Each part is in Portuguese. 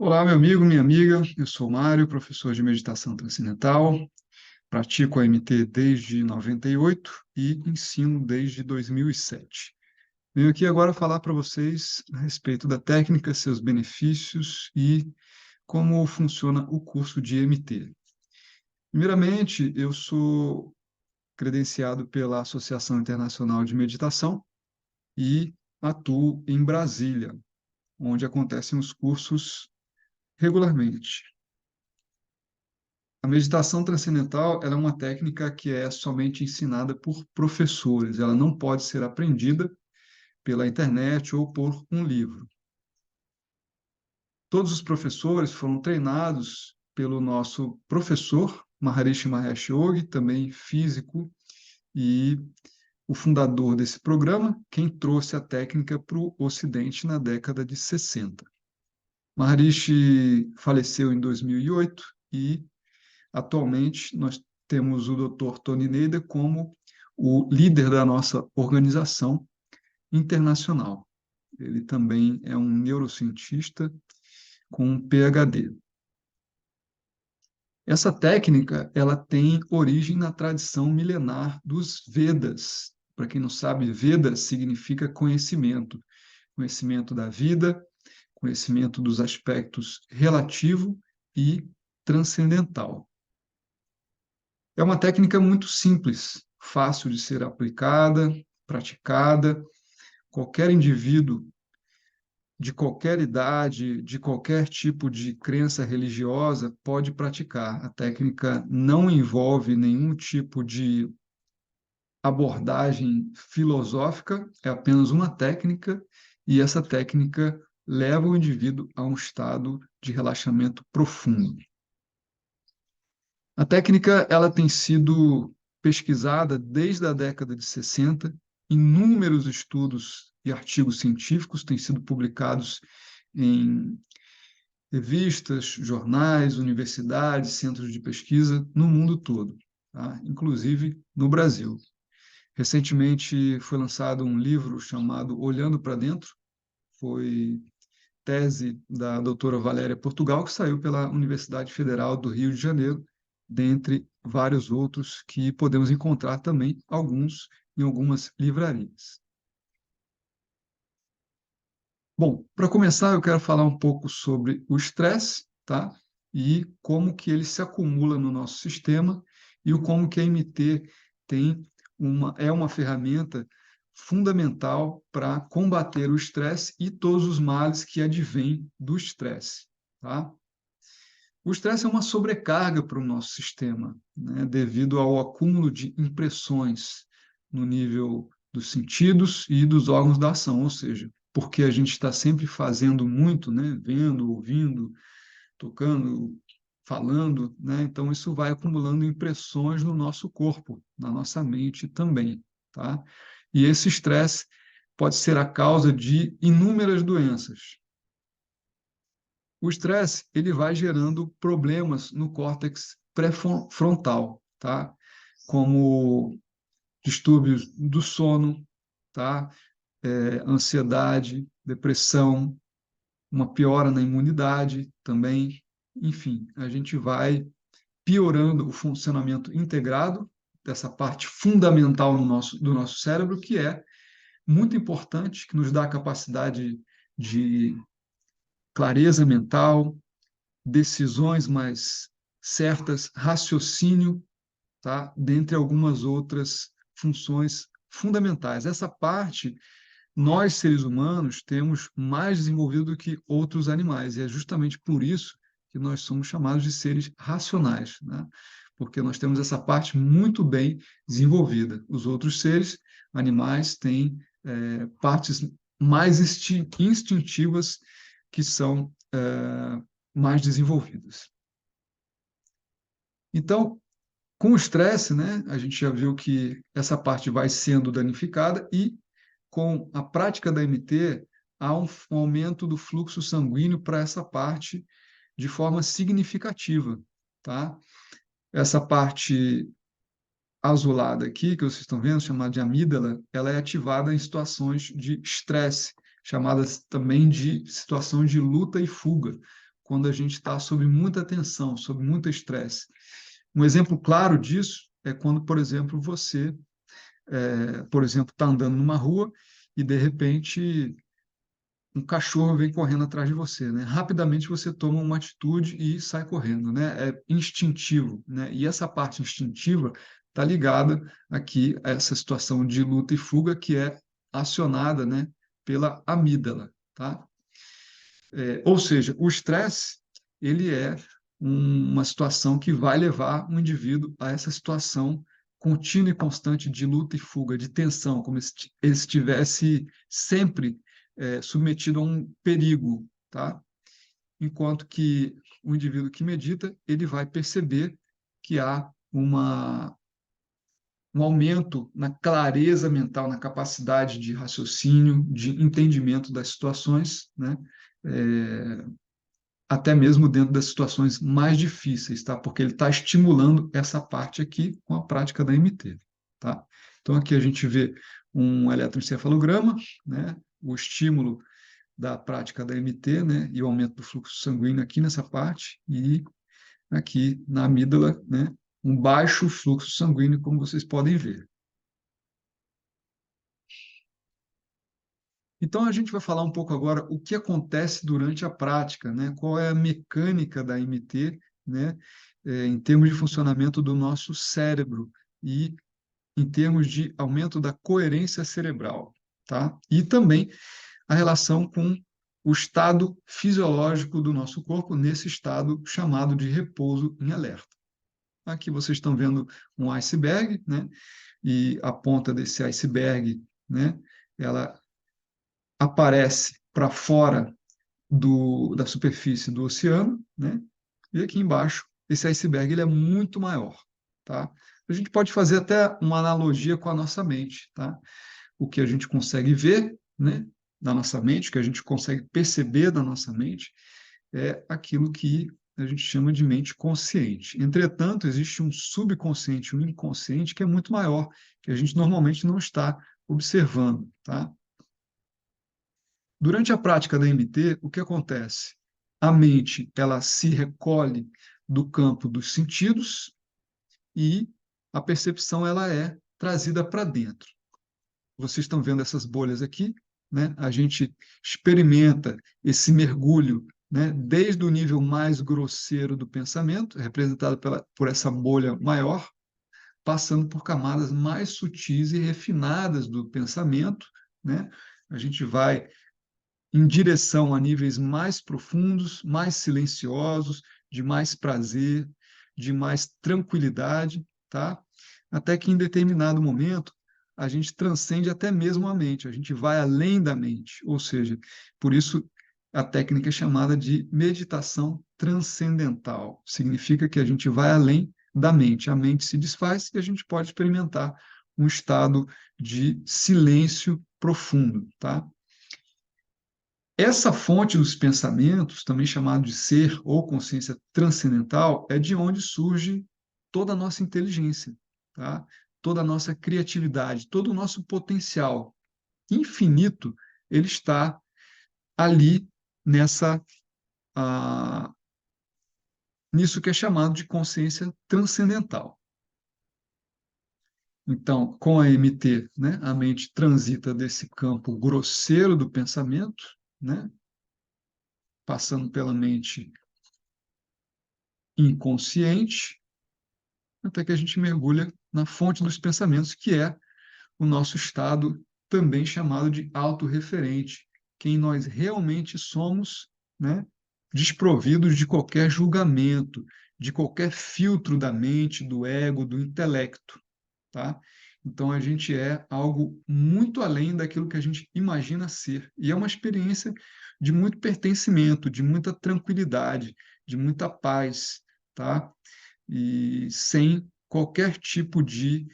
Olá, meu amigo, minha amiga. Eu sou o Mário, professor de meditação transcendental. Pratico a MT desde 98 e ensino desde 2007. Venho aqui agora falar para vocês a respeito da técnica, seus benefícios e como funciona o curso de MT. Primeiramente, eu sou credenciado pela Associação Internacional de Meditação e atuo em Brasília, onde acontecem os cursos regularmente. A meditação transcendental, ela é uma técnica que é somente ensinada por professores, ela não pode ser aprendida pela internet ou por um livro. Todos os professores foram treinados pelo nosso professor, Maharishi Mahesh Yogi, também físico e o fundador desse programa, quem trouxe a técnica para o Ocidente na década de 60. Maharishi faleceu em 2008 e atualmente, nós temos o Dr. Tony Neder como o líder da nossa organização internacional. Ele também é um neurocientista com um PhD. Essa técnica, ela tem origem na tradição milenar dos Vedas. Para quem não sabe, Veda significa conhecimento, conhecimento da vida, conhecimento dos aspectos relativo e transcendental. É uma técnica muito simples, fácil de ser aplicada, praticada. Qualquer indivíduo de qualquer idade, de qualquer tipo de crença religiosa pode praticar. A técnica não envolve nenhum tipo de abordagem filosófica, é apenas uma técnica, e essa técnica leva o indivíduo a um estado de relaxamento profundo. A técnica ela tem sido pesquisada desde a década de 60. Inúmeros estudos e artigos científicos têm sido publicados em revistas, jornais, universidades, centros de pesquisa no mundo todo, tá? Inclusive no Brasil. Recentemente foi lançado um livro chamado Olhando para Dentro, foi tese da doutora Valéria Portugal, que saiu pela Universidade Federal do Rio de Janeiro, dentre vários outros que podemos encontrar também, alguns em algumas livrarias. Bom, para começar, eu quero falar um pouco sobre o estresse, tá? E como que ele se acumula no nosso sistema e o como que a MT é uma ferramenta fundamental para combater o estresse e todos os males que advêm do estresse, tá? O estresse é uma sobrecarga para o nosso sistema, né, devido ao acúmulo de impressões no nível dos sentidos e dos órgãos da ação, ou seja, porque a gente está sempre fazendo muito, né, vendo, ouvindo, tocando, falando, né, então isso vai acumulando impressões no nosso corpo, na nossa mente também, tá? E esse estresse pode ser a causa de inúmeras doenças. O estresse ele vai gerando problemas no córtex pré-frontal, tá? Como distúrbios do sono, tá? Ansiedade, depressão, uma piora na imunidade também. Enfim, a gente vai piorando o funcionamento integrado dessa parte fundamental do nosso cérebro, que é muito importante, que nos dá a capacidade de clareza mental, decisões mais certas, raciocínio, tá? Dentre algumas outras funções fundamentais. Essa parte, nós, seres humanos, temos mais desenvolvido do que outros animais, e é justamente por isso que nós somos chamados de seres racionais, né? Porque nós temos essa parte muito bem desenvolvida. Os outros seres, animais, têm partes mais instintivas que são mais desenvolvidas. Então, com o estresse, né, a gente já viu que essa parte vai sendo danificada e com a prática da MT há um aumento do fluxo sanguíneo para essa parte de forma significativa, tá? Essa parte azulada aqui, que vocês estão vendo, chamada de amígdala, ela é ativada em situações de estresse, chamadas também de situação de luta e fuga, quando a gente está sob muita tensão, sob muito estresse. Um exemplo claro disso é quando, por exemplo, você, por exemplo, está andando numa rua e, de repente, um cachorro vem correndo atrás de você, né? Rapidamente você toma uma atitude e sai correndo, né? É instintivo, né? E essa parte instintiva está ligada aqui a essa situação de luta e fuga que é acionada, né, pela amígdala, tá? Ou seja, o estresse, ele é uma situação que vai levar o indivíduo a essa situação contínua e constante de luta e fuga, de tensão, como se ele estivesse sempre submetido a um perigo, tá? Enquanto que o indivíduo que medita, ele vai perceber que há um aumento na clareza mental, na capacidade de raciocínio, de entendimento das situações, né? É, até mesmo dentro das situações mais difíceis, tá? Porque ele está estimulando essa parte aqui com a prática da MT, tá? Então aqui a gente vê um eletroencefalograma, né? O estímulo da prática da MT, né? E o aumento do fluxo sanguíneo aqui nessa parte e aqui na amígdala, né? Um baixo fluxo sanguíneo, como vocês podem ver. Então, a gente vai falar um pouco agora o que acontece durante a prática, né? Qual é a mecânica da MT, né? Em termos de funcionamento do nosso cérebro e em termos de aumento da coerência cerebral, tá? E também a relação com o estado fisiológico do nosso corpo nesse estado chamado de repouso em alerta. Aqui vocês estão vendo um iceberg, né? E a ponta desse iceberg, né? Ela aparece para fora da superfície do oceano, né? E aqui embaixo, esse iceberg ele é muito maior, tá? A gente pode fazer até uma analogia com a nossa mente, tá? O que a gente consegue ver, né, da nossa mente, o que a gente consegue perceber da nossa mente, é aquilo que a gente chama de mente consciente. Entretanto, existe um subconsciente, um inconsciente que é muito maior, que a gente normalmente não está observando, tá? Durante a prática da MT, o que acontece? A mente, ela se recolhe do campo dos sentidos e a percepção ela é trazida para dentro. Vocês estão vendo essas bolhas aqui, né? A gente experimenta esse mergulho, né? Desde o nível mais grosseiro do pensamento, representado por essa bolha maior, passando por camadas mais sutis e refinadas do pensamento, né? A gente vai em direção a níveis mais profundos, mais silenciosos, de mais prazer, de mais tranquilidade, tá? Até que em determinado momento a gente transcende até mesmo a mente, a gente vai além da mente, ou seja, por isso a técnica é chamada de meditação transcendental. Significa que a gente vai além da mente, a mente se desfaz e a gente pode experimentar um estado de silêncio profundo, tá? Essa fonte dos pensamentos, também chamado de ser ou consciência transcendental, é de onde surge toda a nossa inteligência, tá? Toda a nossa criatividade, todo o nosso potencial infinito, ele está ali nessa nisso que é chamado de consciência transcendental. Então, com a MT, né, a mente transita desse campo grosseiro do pensamento, né, passando pela mente inconsciente, até que a gente mergulha na fonte dos pensamentos, que é o nosso estado também chamado de autorreferente, quem nós realmente somos, né? Desprovidos de qualquer julgamento, de qualquer filtro da mente, do ego, do intelecto, tá? Então a gente é algo muito além daquilo que a gente imagina ser. E é uma experiência de muito pertencimento, de muita tranquilidade, de muita paz, tá? E sem qualquer tipo de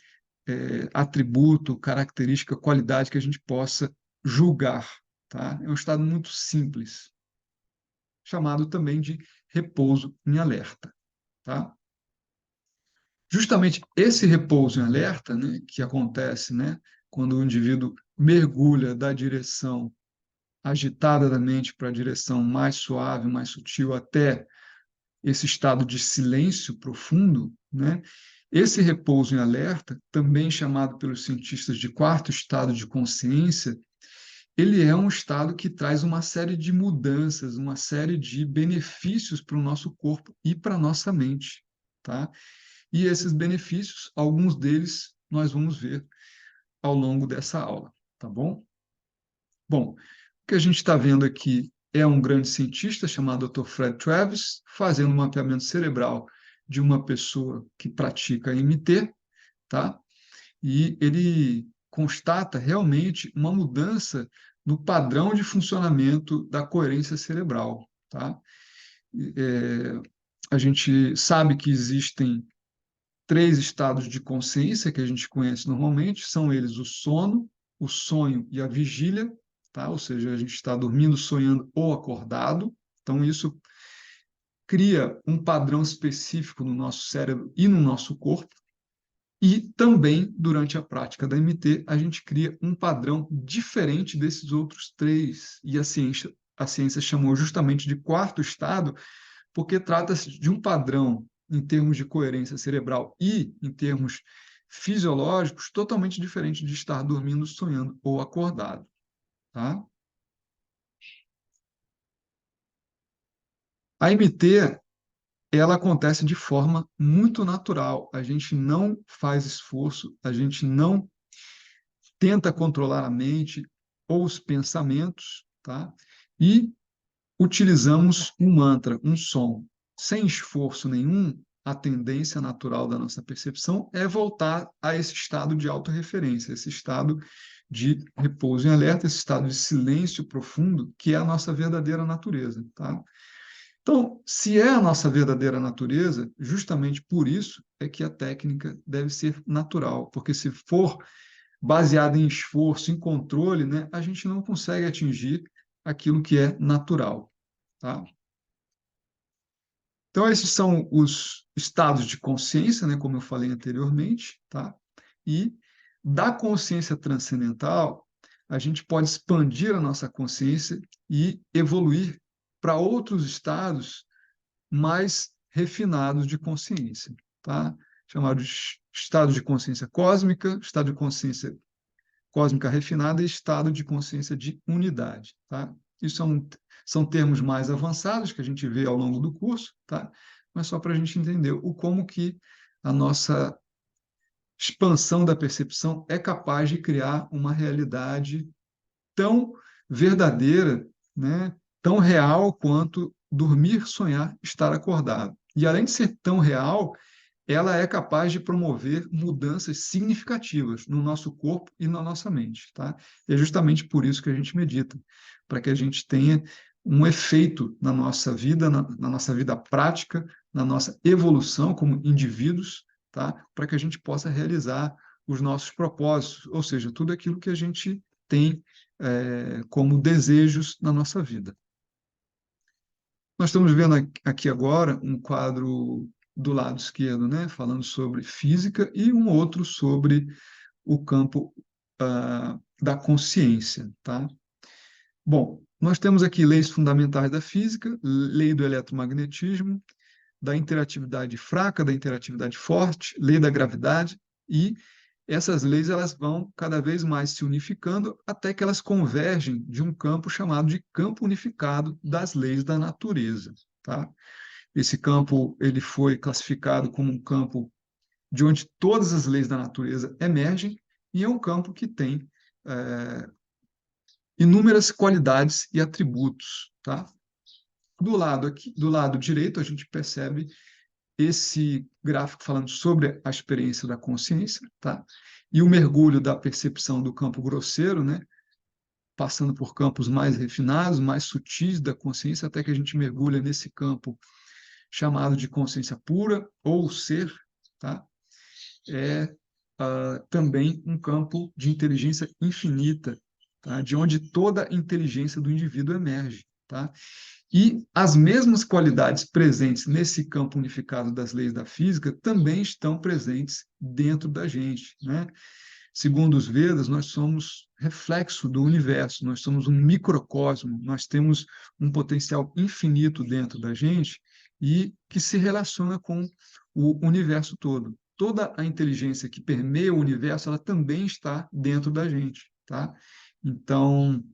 atributo, característica, qualidade que a gente possa julgar, tá? É um estado muito simples, chamado também de repouso em alerta, tá? Justamente esse repouso em alerta, né, que acontece, né, quando o indivíduo mergulha da direção agitada da mente para a direção mais suave, mais sutil, até esse estado de silêncio profundo, né? Esse repouso em alerta, também chamado pelos cientistas de quarto estado de consciência, ele é um estado que traz uma série de mudanças, uma série de benefícios para o nosso corpo e para a nossa mente, tá? E esses benefícios, alguns deles nós vamos ver ao longo dessa aula, tá bom? Bom, o que a gente está vendo aqui é um grande cientista chamado Dr. Fred Travis, fazendo um mapeamento cerebral de uma pessoa que pratica MT, tá? E ele constata realmente uma mudança no padrão de funcionamento da coerência cerebral, tá? É, a gente sabe que existem três estados de consciência que a gente conhece normalmente, são eles o sono, o sonho e a vigília, tá? Ou seja, a gente está dormindo, sonhando ou acordado. Então, isso cria um padrão específico no nosso cérebro e no nosso corpo. E também, durante a prática da MT, a gente cria um padrão diferente desses outros três. E a ciência chamou justamente de quarto estado, porque trata-se de um padrão em termos de coerência cerebral e em termos fisiológicos totalmente diferente de estar dormindo, sonhando ou acordado, tá? A MT, ela acontece de forma muito natural. A gente não faz esforço, a gente não tenta controlar a mente ou os pensamentos, tá? E utilizamos um mantra, um som, sem esforço nenhum. A tendência natural da nossa percepção é voltar a esse estado de autorreferência, esse estado de repouso em alerta, esse estado de silêncio profundo, que é a nossa verdadeira natureza, tá? Então, se é a nossa verdadeira natureza, justamente por isso é que a técnica deve ser natural, porque se for baseada em esforço, em controle, né, a gente não consegue atingir aquilo que é natural, tá? Então, esses são os estados de consciência, né, como eu falei anteriormente, tá? E da consciência transcendental, a gente pode expandir a nossa consciência e evoluir para outros estados mais refinados de consciência, tá? Chamados de estado de consciência cósmica, estado de consciência cósmica refinada e estado de consciência de unidade, tá? Isso são termos mais avançados que a gente vê ao longo do curso, tá? Mas só para a gente entender o como que a nossa expansão da percepção é capaz de criar uma realidade tão verdadeira, né? Tão real quanto dormir, sonhar, estar acordado. E além de ser tão real, ela é capaz de promover mudanças significativas no nosso corpo e na nossa mente, tá? E é justamente por isso que a gente medita, para que a gente tenha um efeito na nossa vida, na nossa vida prática, na nossa evolução como indivíduos, tá? Para que a gente possa realizar os nossos propósitos, ou seja, tudo aquilo que a gente tem como desejos na nossa vida. Nós estamos vendo aqui agora um quadro do lado esquerdo, né, falando sobre física, e um outro sobre o campo da consciência, tá? Bom, nós temos aqui leis fundamentais da física, lei do eletromagnetismo, da interatividade fraca, da interatividade forte, lei da gravidade, e essas leis elas vão cada vez mais se unificando até que elas convergem de um campo chamado de campo unificado das leis da natureza, tá? Esse campo ele foi classificado como um campo de onde todas as leis da natureza emergem, e é um campo que tem inúmeras qualidades e atributos, tá? Do lado aqui, do lado direito, a gente percebe esse gráfico falando sobre a experiência da consciência, tá? E o mergulho da percepção do campo grosseiro, né? Passando por campos mais refinados, mais sutis da consciência, até que a gente mergulha nesse campo chamado de consciência pura ou ser, tá? É também um campo de inteligência infinita, tá? De onde toda a inteligência do indivíduo emerge, tá? E as mesmas qualidades presentes nesse campo unificado das leis da física também estão presentes dentro da gente, né? Segundo os Vedas, nós somos reflexo do universo, nós somos um microcosmo, nós temos um potencial infinito dentro da gente e que se relaciona com o universo todo. Toda a inteligência que permeia o universo, ela também está dentro da gente, tá? Então,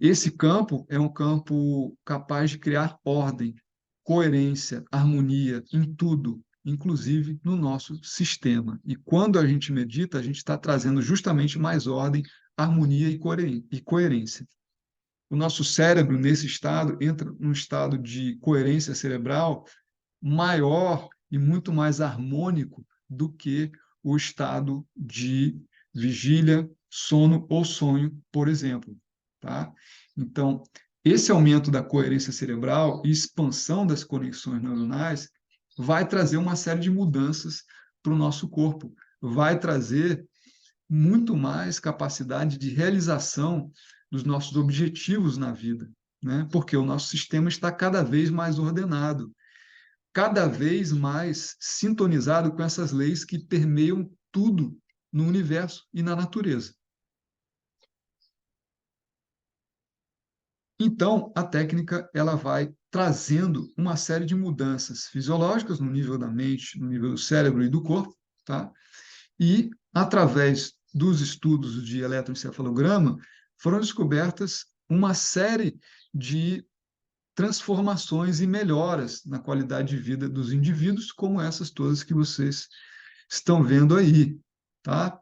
esse campo é um campo capaz de criar ordem, coerência, harmonia em tudo, inclusive no nosso sistema. E quando a gente medita, a gente está trazendo justamente mais ordem, harmonia e coerência. O nosso cérebro, nesse estado, entra num estado de coerência cerebral maior e muito mais harmônico do que o estado de vigília, sono ou sonho, por exemplo, tá? Então, esse aumento da coerência cerebral e expansão das conexões neuronais vai trazer uma série de mudanças para o nosso corpo, vai trazer muito mais capacidade de realização dos nossos objetivos na vida, né? Porque o nosso sistema está cada vez mais ordenado, cada vez mais sintonizado com essas leis que permeiam tudo no universo e na natureza. Então, a técnica ela vai trazendo uma série de mudanças fisiológicas no nível da mente, no nível do cérebro e do corpo, tá? E através dos estudos de eletroencefalograma foram descobertas uma série de transformações e melhoras na qualidade de vida dos indivíduos, como essas todas que vocês estão vendo aí, tá?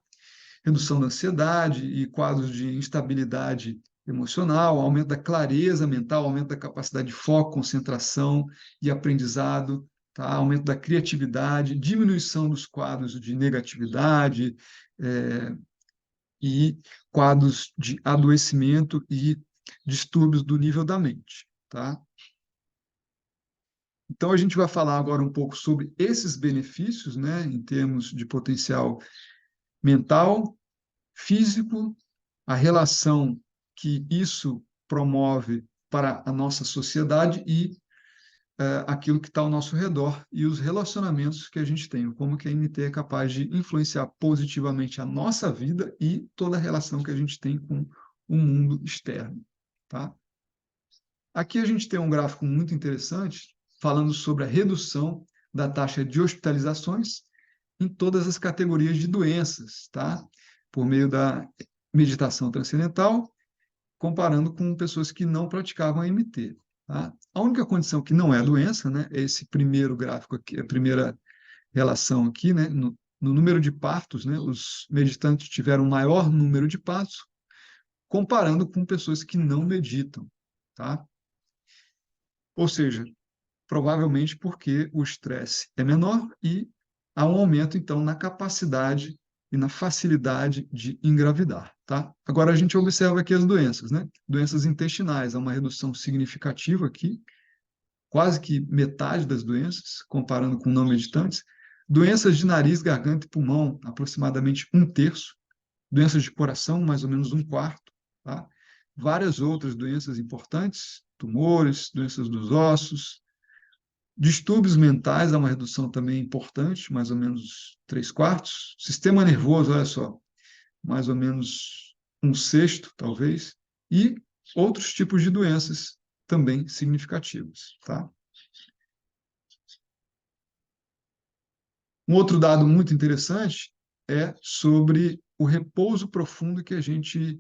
Redução da ansiedade e quadros de instabilidade emocional, aumento da clareza mental, aumento da capacidade de foco, concentração e aprendizado, tá? Aumento da criatividade, diminuição dos quadros de negatividade e quadros de adoecimento e distúrbios do nível da mente, tá? Então, a gente vai falar agora um pouco sobre esses benefícios, né, em termos de potencial mental, físico, a relação que isso promove para a nossa sociedade e aquilo que está ao nosso redor e os relacionamentos que a gente tem, como que a NT é capaz de influenciar positivamente a nossa vida e toda a relação que a gente tem com o mundo externo, tá? Aqui a gente tem um gráfico muito interessante falando sobre a redução da taxa de hospitalizações em todas as categorias de doenças, tá? Por meio da meditação transcendental, comparando com pessoas que não praticavam a MT. Tá? A única condição que não é doença, né, é esse primeiro gráfico aqui, a primeira relação aqui, né, no número de partos, né, os meditantes tiveram maior número de partos, comparando com pessoas que não meditam. Tá? Ou seja, provavelmente porque o estresse é menor e há um aumento, então, na capacidade e na facilidade de engravidar, tá? Agora a gente observa aqui as doenças, né? Doenças intestinais, há uma redução significativa aqui, quase que metade das doenças, comparando com não meditantes. Doenças de nariz, garganta e pulmão, aproximadamente um terço. Doenças de coração, mais ou menos um quarto, tá? Várias outras doenças importantes, tumores, doenças dos ossos, distúrbios mentais, há uma redução também importante, mais ou menos três quartos. Sistema nervoso, olha só, mais ou menos um sexto, talvez. E outros tipos de doenças também significativas, tá? Um outro dado muito interessante é sobre o repouso profundo que a gente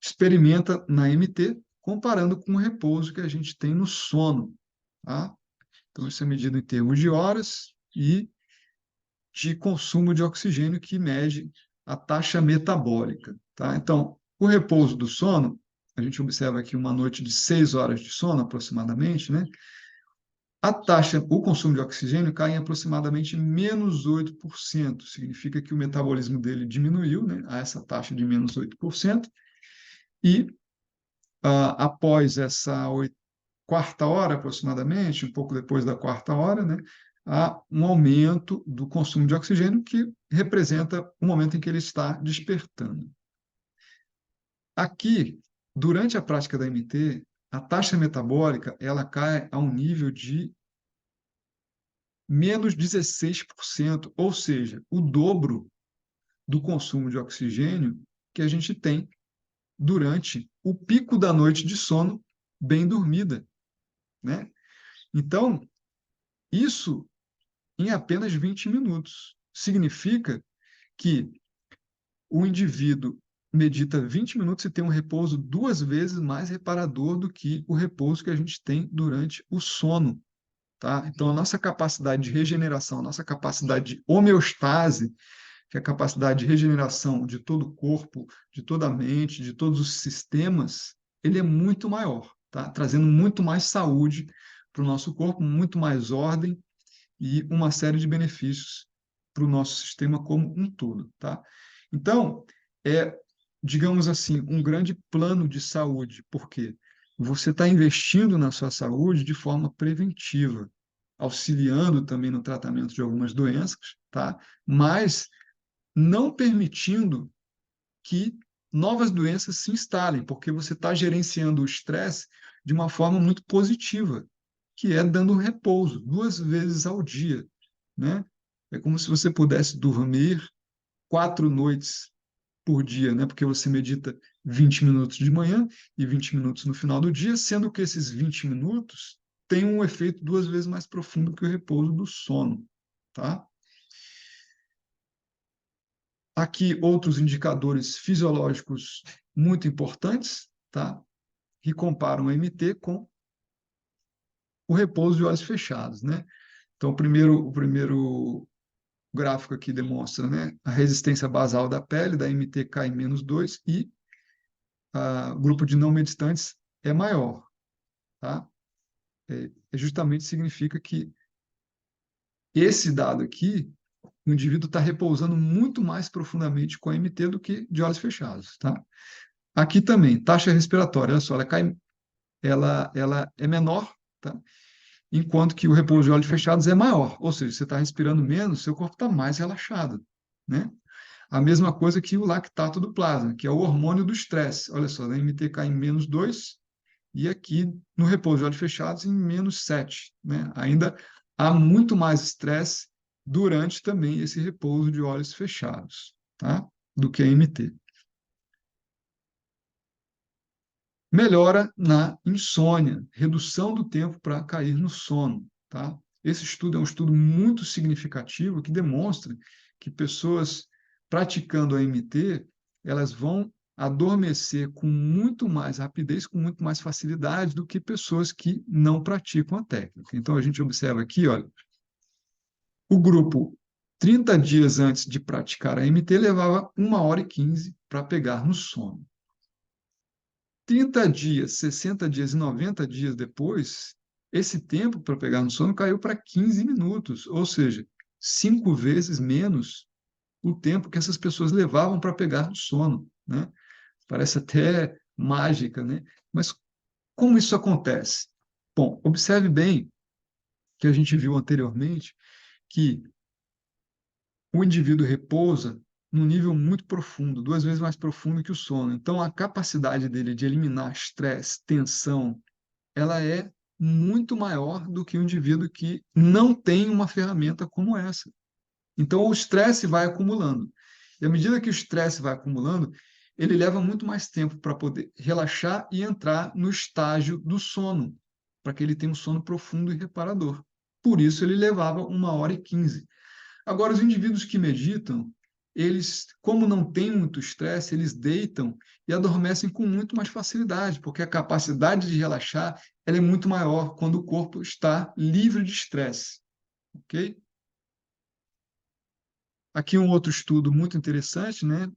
experimenta na MT, comparando com o repouso que a gente tem no sono, tá? Então, isso é medido em termos de horas e de consumo de oxigênio que mede a taxa metabólica. Tá? Então, o repouso do sono, a gente observa aqui uma noite de 6 horas de sono aproximadamente, né? A taxa, o consumo de oxigênio cai em aproximadamente menos 8%. Significa que o metabolismo dele diminuiu, né, a essa taxa de menos 8%. E após essa quarta hora, aproximadamente, um pouco depois da quarta hora, né, há um aumento do consumo de oxigênio, que representa o momento em que ele está despertando. Aqui, durante a prática da MT, a taxa metabólica ela cai a um nível de menos 16%, ou seja, o dobro do consumo de oxigênio que a gente tem durante o pico da noite de sono bem dormida, né? Então, isso em apenas 20 minutos. Significa que o indivíduo medita 20 minutos e tem um repouso 2 vezes mais reparador do que o repouso que a gente tem durante o sono, tá? Então, a nossa capacidade de regeneração, a nossa capacidade de homeostase, que é a capacidade de regeneração de todo o corpo, de toda a mente, de todos os sistemas, ele é muito maior, tá? Trazendo muito mais saúde para o nosso corpo, muito mais ordem e uma série de benefícios para o nosso sistema como um todo, tá? Então, é, digamos assim, um grande plano de saúde, porque você está investindo na sua saúde de forma preventiva, auxiliando também no tratamento de algumas doenças, tá? Mas não permitindo que novas doenças se instalem, porque você está gerenciando o estresse de uma forma muito positiva, que é dando repouso 2 vezes ao dia, né? É como se você pudesse dormir 4 noites por dia, né? Porque você medita 20 minutos de manhã e 20 minutos no final do dia, sendo que esses 20 minutos têm um efeito 2 vezes mais profundo que o repouso do sono, tá? Aqui outros indicadores fisiológicos muito importantes, tá? Que comparam o MT com o repouso de olhos fechados, né? Então, o primeiro gráfico aqui demonstra, né, a resistência basal da pele, da MTK em -2, e o grupo de não meditantes é maior, tá? Justamente significa que esse dado aqui, o indivíduo está repousando muito mais profundamente com a MT do que de olhos fechados, tá? Aqui também, taxa respiratória, olha só, ela é menor, tá? Enquanto que o repouso de olhos fechados é maior, ou seja, você está respirando menos, seu corpo está mais relaxado, né? A mesma coisa que o lactato do plasma, que é o hormônio do estresse. Olha só, a MTK em -2 e aqui no repouso de olhos fechados em -7, né? Ainda há muito mais estresse durante também esse repouso de olhos fechados, tá? Do que a MT. Melhora na insônia, redução do tempo para cair no sono, tá? Esse estudo é um estudo muito significativo que demonstra que pessoas praticando a MT, elas vão adormecer com muito mais rapidez, com muito mais facilidade do que pessoas que não praticam a técnica. Então a gente observa aqui, olha, o grupo 30 dias antes de praticar a MT levava 1h15 para pegar no sono. 30 dias, 60 dias e 90 dias depois, esse tempo para pegar no sono caiu para 15 minutos, ou seja, 5 vezes menos o tempo que essas pessoas levavam para pegar no sono, né? Parece até mágica, né? Mas como isso acontece? Bom, observe bem que a gente viu anteriormente que o indivíduo repousa num nível muito profundo, 2 vezes mais profundo que o sono. Então, a capacidade dele de eliminar estresse, tensão, ela é muito maior do que o indivíduo que não tem uma ferramenta como essa. Então, o estresse vai acumulando. E à medida que o estresse vai acumulando, ele leva muito mais tempo para poder relaxar e entrar no estágio do sono, para que ele tenha um sono profundo e reparador. Por isso, ele levava 1h15. Agora, os indivíduos que meditam, eles, como não têm muito estresse, eles deitam e adormecem com muito mais facilidade, porque a capacidade de relaxar ela é muito maior quando o corpo está livre de estresse, ok? Aqui um outro estudo muito interessante, né?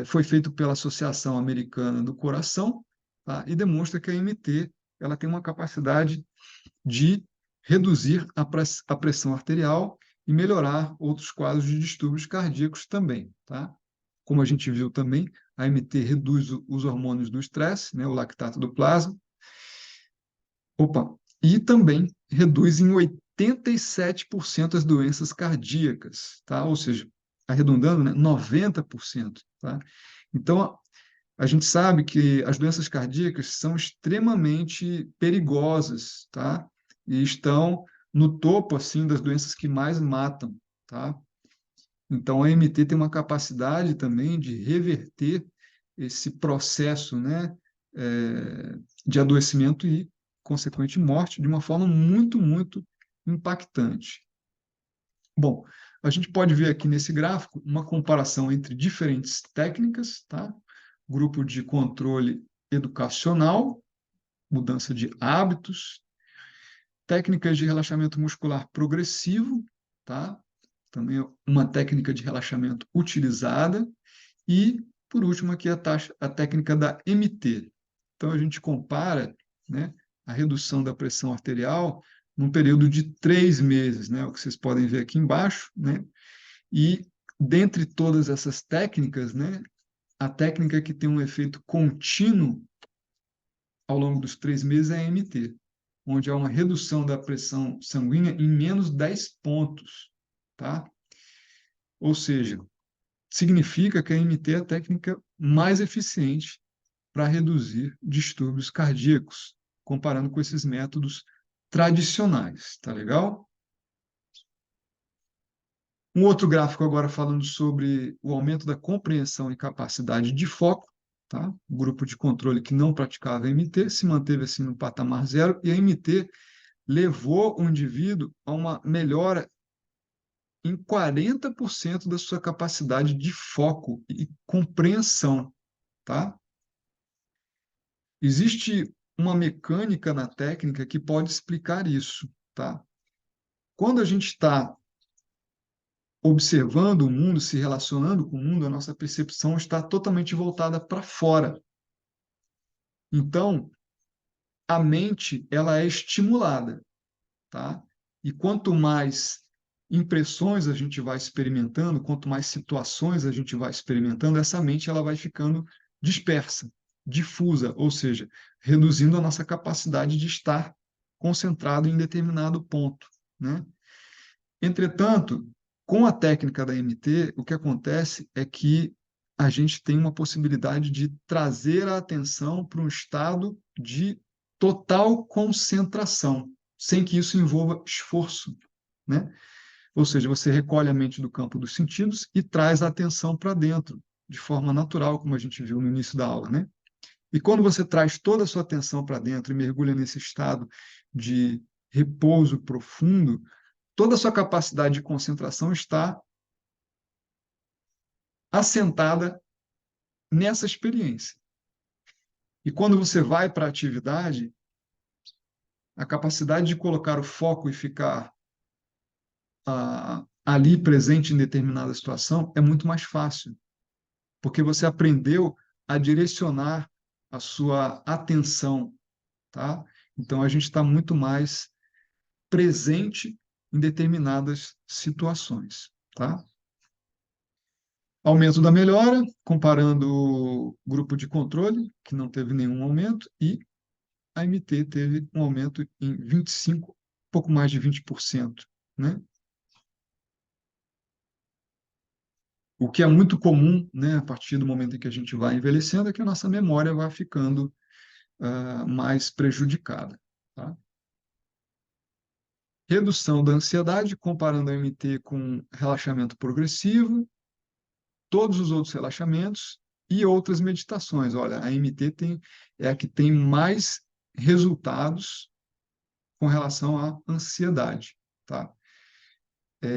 Foi feito pela Associação Americana do Coração, tá? E demonstra que a MT ela tem uma capacidade de reduzir a pressão arterial e melhorar outros quadros de distúrbios cardíacos também, tá? Como a gente viu também, a MT reduz os hormônios do estresse, né, o lactato do plasma. Opa, e também reduz em 87% as doenças cardíacas, tá? Ou seja, arredondando, né, 90%, tá? Então, a gente sabe que as doenças cardíacas são extremamente perigosas, tá? E estão no topo, assim, das doenças que mais matam, tá? Então, a MT tem uma capacidade também de reverter esse processo, né, de adoecimento e, consequente, morte de uma forma muito, muito impactante. Bom, a gente pode ver aqui nesse gráfico uma comparação entre diferentes técnicas, tá? Grupo de controle educacional, mudança de hábitos, técnicas de relaxamento muscular progressivo, tá? Também é uma técnica de relaxamento utilizada. E, por último, aqui a técnica da MT. Então, a gente compara, né, a redução da pressão arterial num período de 3 meses, né, o que vocês podem ver aqui embaixo, né, e dentre todas essas técnicas, né, a técnica que tem um efeito contínuo ao longo dos 3 meses é a MT, onde há uma redução da pressão sanguínea em menos 10 pontos, tá? Ou seja, significa que a MT é a técnica mais eficiente para reduzir distúrbios cardíacos, comparando com esses métodos tradicionais, tá legal? Um outro gráfico agora falando sobre o aumento da compreensão e capacidade de foco, tá? O grupo de controle que não praticava MT se manteve assim no patamar zero e a MT levou o indivíduo a uma melhora em 40% da sua capacidade de foco e compreensão, tá? Existe uma mecânica na técnica que pode explicar isso, tá? Quando a gente está observando o mundo, se relacionando com o mundo, a nossa percepção está totalmente voltada para fora. Então, a mente, ela é estimulada, tá? E quanto mais impressões a gente vai experimentando, quanto mais situações a gente vai experimentando, essa mente ela vai ficando dispersa, difusa, ou seja, reduzindo a nossa capacidade de estar concentrado em determinado ponto, né? Entretanto, com a técnica da MT, o que acontece é que a gente tem uma possibilidade de trazer a atenção para um estado de total concentração, sem que isso envolva esforço, né? Ou seja, você recolhe a mente do campo dos sentidos e traz a atenção para dentro, de forma natural, como a gente viu no início da aula, né? E quando você traz toda a sua atenção para dentro e mergulha nesse estado de repouso profundo, toda a sua capacidade de concentração está assentada nessa experiência. E quando você vai para a atividade, a capacidade de colocar o foco e ficar ali presente em determinada situação é muito mais fácil, porque você aprendeu a direcionar a sua atenção, tá? Então a gente está muito mais presente em determinadas situações, tá? Aumento da melhora, comparando o grupo de controle, que não teve nenhum aumento, e a MT teve um aumento em 25, pouco mais de 20%, né? O que é muito comum, né, a partir do momento em que a gente vai envelhecendo, é que a nossa memória vai ficando mais prejudicada, tá? Redução da ansiedade, comparando a MT com relaxamento progressivo, todos os outros relaxamentos e outras meditações. Olha, a MT é a que tem mais resultados com relação à ansiedade, tá?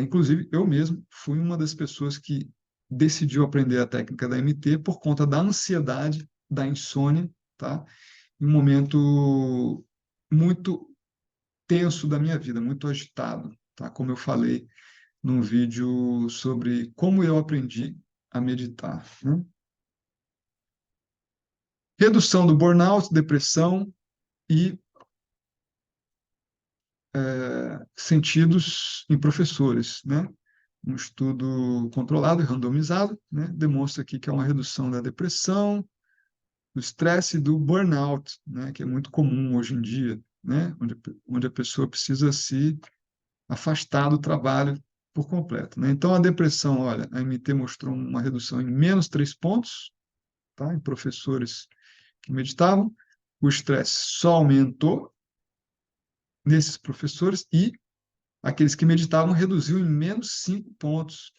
Inclusive, eu mesmo fui uma das pessoas que decidiu aprender a técnica da MT por conta da ansiedade, da insônia, tá? Em um momento muito tenso da minha vida, muito agitado, tá? Como eu falei num vídeo sobre como eu aprendi a meditar, né? Redução do burnout, depressão e sentidos em professores, né? Um estudo controlado e randomizado, né? Demonstra aqui que é uma redução da depressão, do estresse e do burnout, né? Que é muito comum hoje em dia, né? Onde a pessoa precisa se afastar do trabalho por completo, né? Então, a depressão, olha, a MT mostrou uma redução em menos 3 pontos, tá? Em professores que meditavam, o estresse só aumentou nesses professores e aqueles que meditavam reduziu em menos 5 pontos.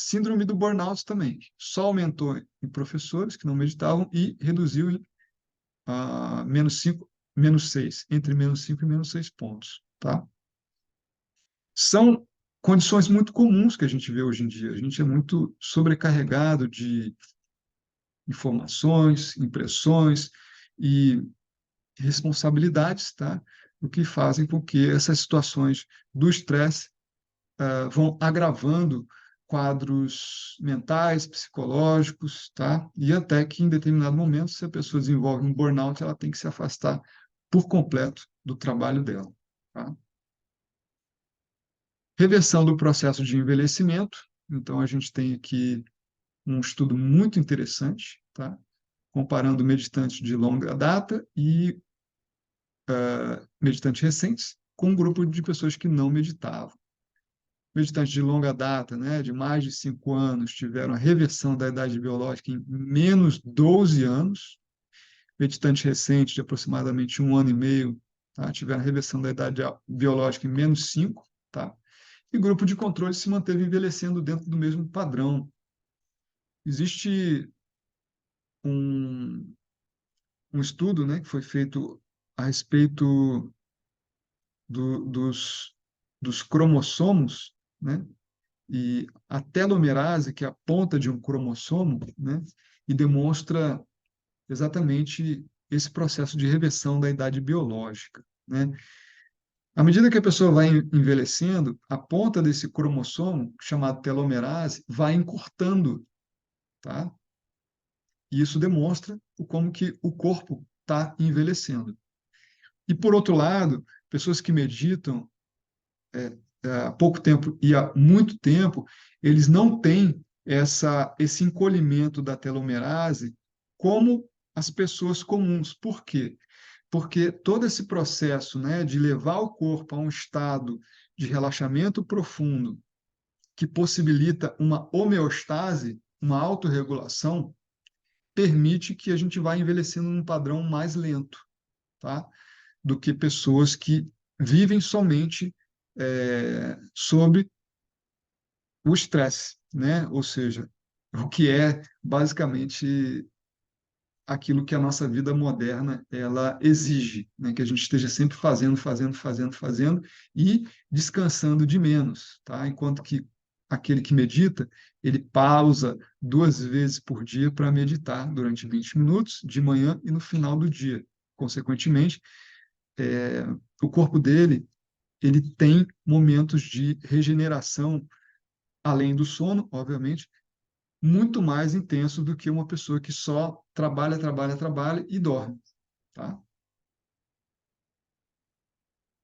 Síndrome do burnout também. Só aumentou em professores que não meditavam e reduziu em -5, -6, entre -5 e -6 pontos, tá? São condições muito comuns que a gente vê hoje em dia. A gente é muito sobrecarregado de informações, impressões e responsabilidades, tá? O que fazem com que essas situações do estresse vão agravando quadros mentais, psicológicos, tá? E até que em determinado momento, se a pessoa desenvolve um burnout, ela tem que se afastar por completo do trabalho dela, tá? Reversão do processo de envelhecimento. Então, a gente tem aqui um estudo muito interessante, tá? Comparando meditantes de longa data e meditantes recentes com um grupo de pessoas que não meditavam. Meditantes de longa data, né, de mais de 5 anos, tiveram a reversão da idade biológica em -12 anos. Meditantes recentes, de aproximadamente 1 ano e meio, tá, tiveram a reversão da idade biológica em -5, tá? E grupo de controle se manteve envelhecendo dentro do mesmo padrão. Existe um, um estudo, né, que foi feito a respeito dos cromossomos, né, e a telomerase, que é a ponta de um cromossomo, né, e demonstra exatamente esse processo de reversão da idade biológica, né? À medida que a pessoa vai envelhecendo, a ponta desse cromossomo, chamado telomerase, vai encurtando, tá? E isso demonstra como que o corpo está envelhecendo. E, por outro lado, pessoas que meditam há pouco tempo e há muito tempo, eles não têm esse encolhimento da telomerase como as pessoas comuns. Por quê? Porque todo esse processo, né, de levar o corpo a um estado de relaxamento profundo, que possibilita uma homeostase, uma autorregulação, permite que a gente vá envelhecendo num padrão mais lento, tá? Do que pessoas que vivem somente sobre o estresse, né? Ou seja, o que é basicamente aquilo que a nossa vida moderna ela exige, né? Que a gente esteja sempre fazendo, fazendo, fazendo, fazendo e descansando de menos, tá? Enquanto que aquele que medita, ele pausa 2 vezes por dia para meditar durante 20 minutos, de manhã e no final do dia. Consequentemente, o corpo dele ele tem momentos de regeneração, além do sono, obviamente, muito mais intenso do que uma pessoa que só trabalha, trabalha, trabalha e dorme, tá?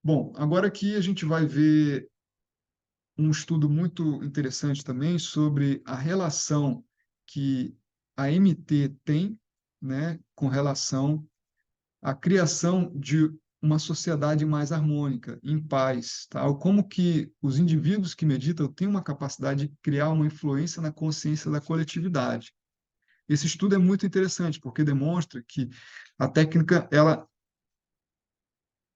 Bom, agora aqui a gente vai ver um estudo muito interessante também sobre a relação que a MT tem, né, com relação à criação de uma sociedade mais harmônica, em paz, tá? Ou como que os indivíduos que meditam têm uma capacidade de criar uma influência na consciência da coletividade. Esse estudo é muito interessante porque demonstra que a técnica ela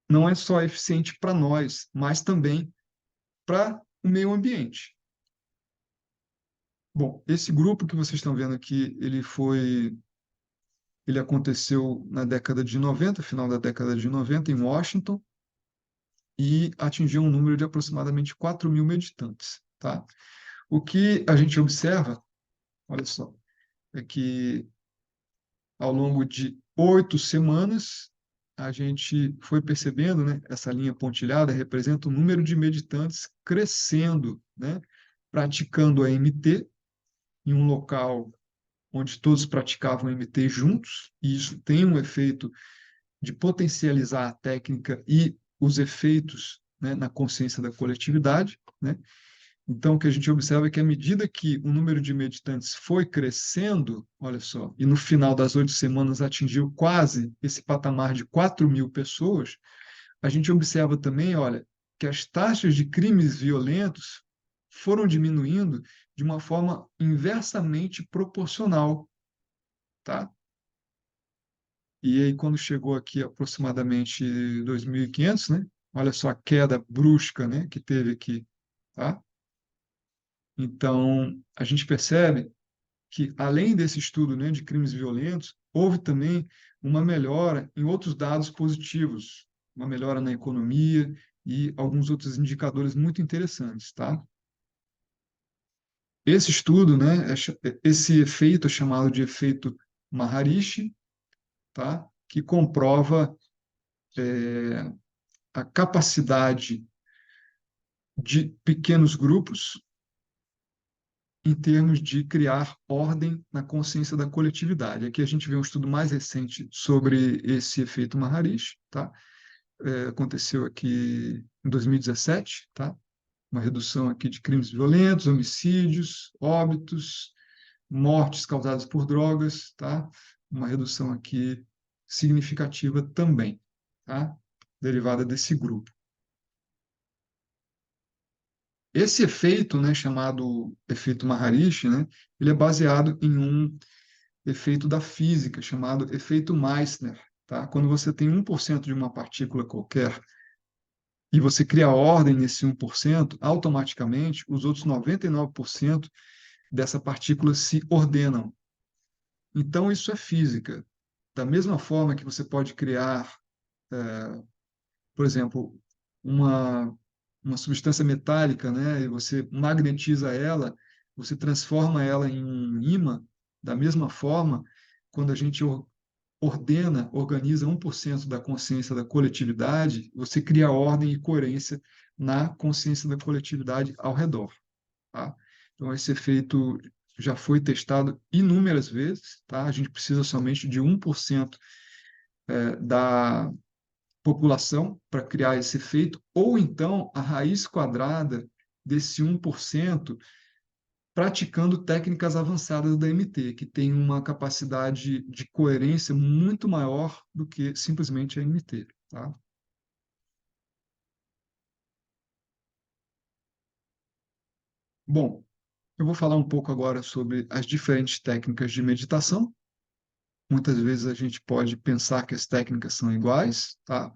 não é só eficiente para nós, mas também para o meio ambiente. Bom, esse grupo que vocês estão vendo aqui, ele aconteceu na década de 90, final da década de 90, em Washington, e atingiu um número de aproximadamente 4.000 meditantes, tá? O que a gente observa, olha só, é que ao longo de 8 semanas, a gente foi percebendo, né, essa linha pontilhada representa o número de meditantes crescendo, né, praticando a MT em um local onde todos praticavam MT juntos, e isso tem um efeito de potencializar a técnica e os efeitos, né, na consciência da coletividade, né? Então, o que a gente observa é que, à medida que o número de meditantes foi crescendo, olha só, e no final das 8 semanas atingiu quase esse patamar de 4.000 pessoas, a gente observa também, olha, que as taxas de crimes violentos foram diminuindo de uma forma inversamente proporcional, tá? E aí, quando chegou aqui aproximadamente 2.500, né? Olha só a queda brusca, né, que teve aqui, tá? Então, a gente percebe que, além desse estudo, né, de crimes violentos, houve também uma melhora em outros dados positivos, uma melhora na economia e alguns outros indicadores muito interessantes, tá? Esse estudo, né, esse efeito é chamado de efeito Maharishi, tá? Que comprova a capacidade de pequenos grupos em termos de criar ordem na consciência da coletividade. Aqui a gente vê um estudo mais recente sobre esse efeito Maharishi, tá? Aconteceu aqui em 2017, tá? Uma redução aqui de crimes violentos, homicídios, óbitos, mortes causadas por drogas, tá? Uma redução aqui significativa também, tá? Derivada desse grupo. Esse efeito, né, chamado efeito Maharishi, né, ele é baseado em um efeito da física chamado efeito Meissner, tá? Quando você tem 1% de uma partícula qualquer e você cria ordem nesse 1%, automaticamente os outros 99% dessa partícula se ordenam. Então, isso é física. Da mesma forma que você pode criar, por exemplo, uma, uma substância metálica, né, e você magnetiza ela, você transforma ela em um ímã, da mesma forma, quando a gente ordena, organiza 1% da consciência da coletividade, você cria ordem e coerência na consciência da coletividade ao redor, tá? Então, esse efeito já foi testado inúmeras vezes, tá? A gente precisa somente de 1% da população para criar esse efeito, ou então a raiz quadrada desse 1% praticando técnicas avançadas da MT, que tem uma capacidade de coerência muito maior do que simplesmente a MT, tá? Bom, eu vou falar um pouco agora sobre as diferentes técnicas de meditação. Muitas vezes a gente pode pensar que as técnicas são iguais, tá?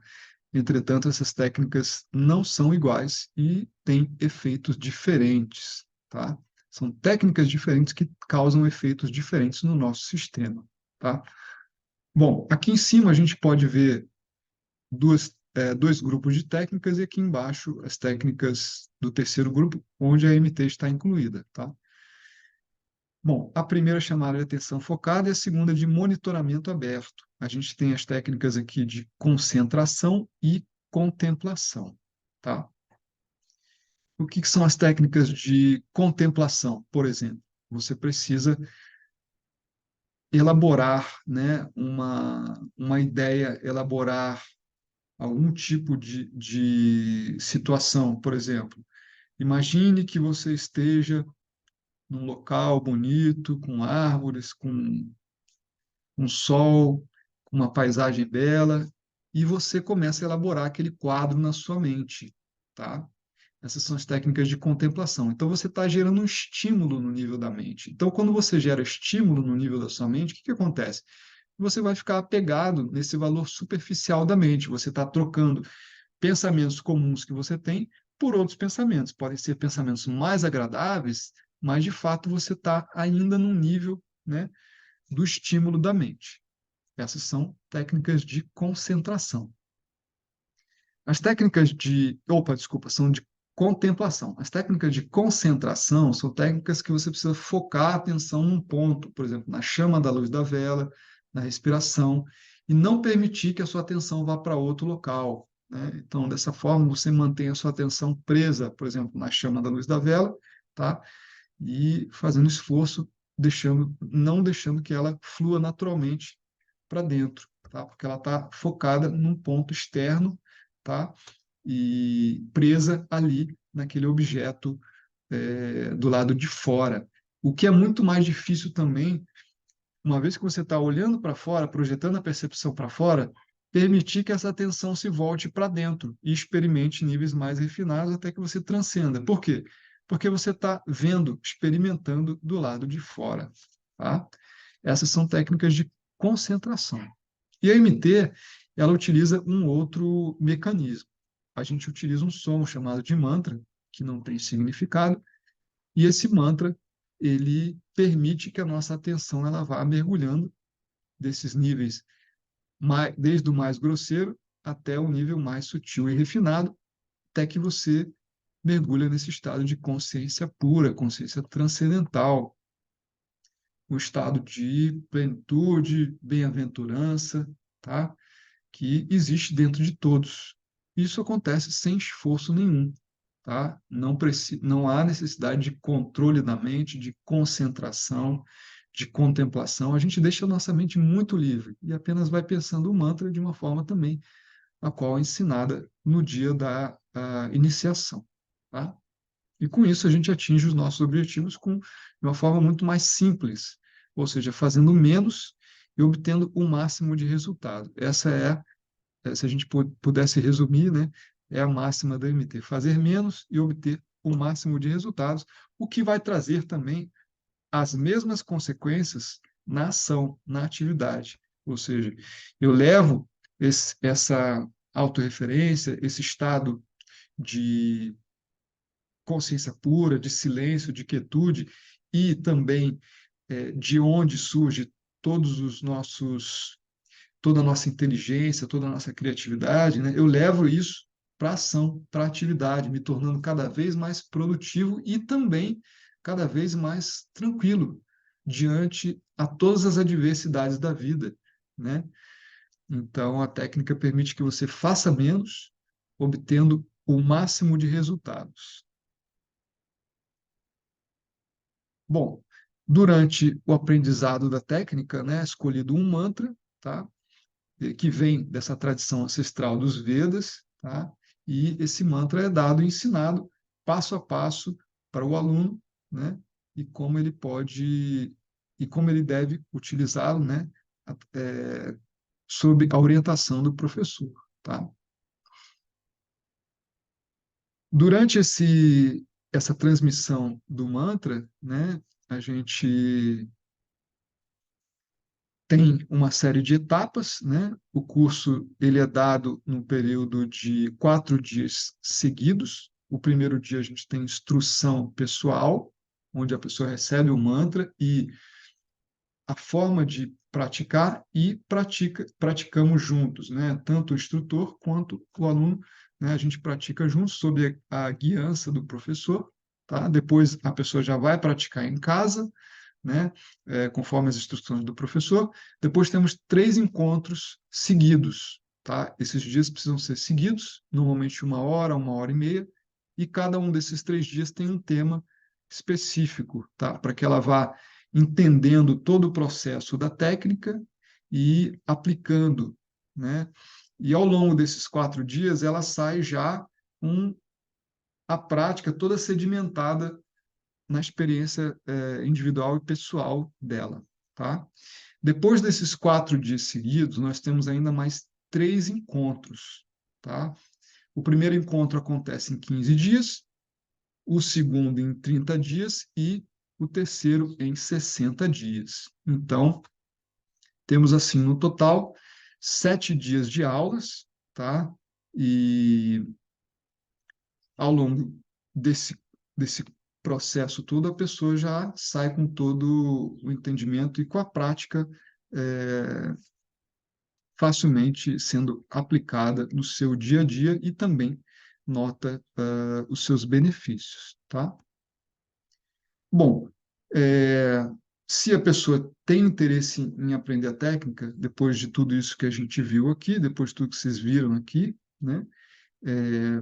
Entretanto, essas técnicas não são iguais e têm efeitos diferentes, tá? São técnicas diferentes que causam efeitos diferentes no nosso sistema, tá? Bom, aqui em cima a gente pode ver dois grupos de técnicas e aqui embaixo as técnicas do terceiro grupo, onde a MT está incluída, tá? Bom, a primeira é chamada de atenção focada e a segunda de monitoramento aberto. A gente tem as técnicas aqui de concentração e contemplação, tá? O que são as técnicas de contemplação, por exemplo? Você precisa elaborar, né, uma ideia, elaborar algum tipo de situação, por exemplo. Imagine que você esteja num local bonito, com árvores, com um sol, com uma paisagem bela, e você começa a elaborar aquele quadro na sua mente, tá? Essas são as técnicas de contemplação. Então, você está gerando um estímulo no nível da mente. Então, quando você gera estímulo no nível da sua mente, o que que acontece? Você vai ficar apegado nesse valor superficial da mente. Você está trocando pensamentos comuns que você tem por outros pensamentos. Podem ser pensamentos mais agradáveis, mas de fato você está ainda no nível, né, do estímulo da mente. Essas são técnicas de concentração. As técnicas de, opa, desculpa, são de contemplação. As técnicas de concentração são técnicas que você precisa focar a atenção num ponto, por exemplo, na chama da luz da vela, na respiração, e não permitir que a sua atenção vá para outro local, né? Então, dessa forma, você mantém a sua atenção presa, por exemplo, na chama da luz da vela, tá? E fazendo esforço, não deixando que ela flua naturalmente para dentro, tá? Porque ela está focada num ponto externo, tá? E presa ali naquele objeto do lado de fora. O que é muito mais difícil também, uma vez que você está olhando para fora, projetando a percepção para fora, permitir que essa atenção se volte para dentro e experimente níveis mais refinados até que você transcenda. Por quê? Porque você está vendo, experimentando do lado de fora, tá? Essas são técnicas de concentração. E a MT, ela utiliza um outro mecanismo. A gente utiliza um som chamado de mantra, que não tem significado, E esse mantra, ele permite que a nossa atenção ela vá mergulhando desses níveis, desde o mais grosseiro até o nível mais sutil e refinado, até que você mergulha nesse estado de consciência pura, consciência transcendental, o estado de plenitude, bem-aventurança, tá? Que existe dentro de todos. Isso acontece sem esforço nenhum, tá? Não há necessidade de controle da mente, de concentração, de contemplação. A gente deixa a nossa mente muito livre e apenas vai pensando o mantra de uma forma também a qual é ensinada no dia da iniciação, tá? E com isso a gente atinge os nossos objetivos de uma forma muito mais simples, ou seja, fazendo menos e obtendo o máximo de resultado. Essa se a gente pudesse resumir, né, é a máxima da MT: fazer menos e obter o máximo de resultados, o que vai trazer também as mesmas consequências na ação, na atividade. Ou seja, eu levo essa autorreferência, esse estado de consciência pura, de silêncio, de quietude, e também de onde surge todos os nossos, toda a nossa inteligência, toda a nossa criatividade, né? Eu levo isso para ação, para atividade, me tornando cada vez mais produtivo e também cada vez mais tranquilo diante a todas as adversidades da vida, né? Então, a técnica permite que você faça menos, obtendo o máximo de resultados. Bom, durante o aprendizado da técnica, né, é escolhido um mantra, tá? Que vem dessa tradição ancestral dos Vedas, tá? E esse mantra é dado e ensinado passo a passo para o aluno, né? E como ele pode e como ele deve utilizá-lo, né? É, sob a orientação do professor, tá? Durante essa transmissão do mantra, né? A gente tem uma série de etapas, né? O curso ele é dado num período de 4 dias seguidos. O primeiro dia a gente tem instrução pessoal, onde a pessoa recebe o mantra e a forma de praticar e praticamos juntos, né? Tanto o instrutor quanto o aluno, né? A gente pratica juntos sob a guiança do professor, tá? Depois a pessoa já vai praticar em casa, né? Conforme as instruções do professor. Depois temos 3 encontros seguidos, tá? Esses dias precisam ser seguidos, normalmente 1 hora, 1 hora e meia, e cada um desses 3 dias tem um tema específico, tá? Para que ela vá entendendo todo o processo da técnica e aplicando, né? E ao longo desses 4 dias ela sai já com a prática toda sedimentada na experiência individual e pessoal dela, tá? Depois desses 4 dias seguidos, nós temos ainda mais 3 encontros, tá? O primeiro encontro acontece em 15 dias, o segundo em 30 dias e o terceiro em 60 dias. Então, temos assim, no total, 7 dias de aulas, tá? E ao longo desse processo todo, a pessoa já sai com todo o entendimento e com a prática facilmente sendo aplicada no seu dia a dia e também nota os seus benefícios, tá? Bom, é, se a pessoa tem interesse em aprender a técnica, depois de tudo isso que a gente viu aqui, depois de tudo que vocês viram aqui, né? É,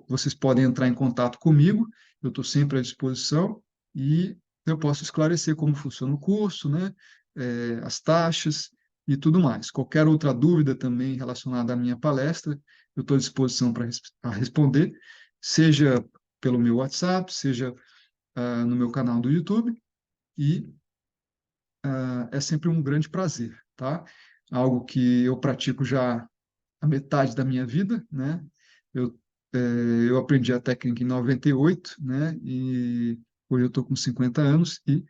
vocês podem entrar em contato comigo, eu estou sempre à disposição e eu posso esclarecer como funciona o curso, né, as taxas e tudo mais. Qualquer outra dúvida também relacionada à minha palestra, eu estou à disposição para responder, seja pelo meu WhatsApp, seja no meu canal do YouTube, e é sempre um grande prazer, tá? Algo que eu pratico já a metade da minha vida, né? Eu, eu aprendi a técnica em 98, né? E hoje eu estou com 50 anos e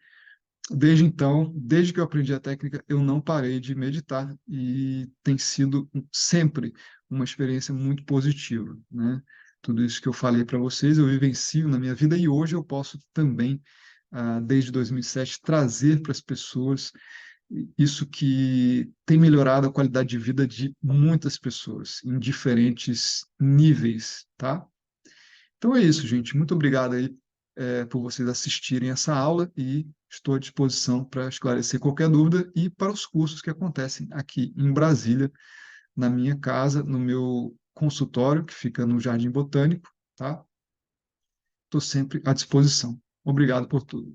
desde então, desde que eu aprendi a técnica, eu não parei de meditar e tem sido sempre uma experiência muito positiva, né? Tudo isso que eu falei para vocês, eu vivencio na minha vida e hoje eu posso também, desde 2007, trazer para as pessoas isso que tem melhorado a qualidade de vida de muitas pessoas, em diferentes níveis, tá? Então é isso, gente. Muito obrigado aí, por vocês assistirem essa aula e estou à disposição para esclarecer qualquer dúvida e para os cursos que acontecem aqui em Brasília, na minha casa, no meu consultório, que fica no Jardim Botânico, tá? Estou sempre à disposição. Obrigado por tudo.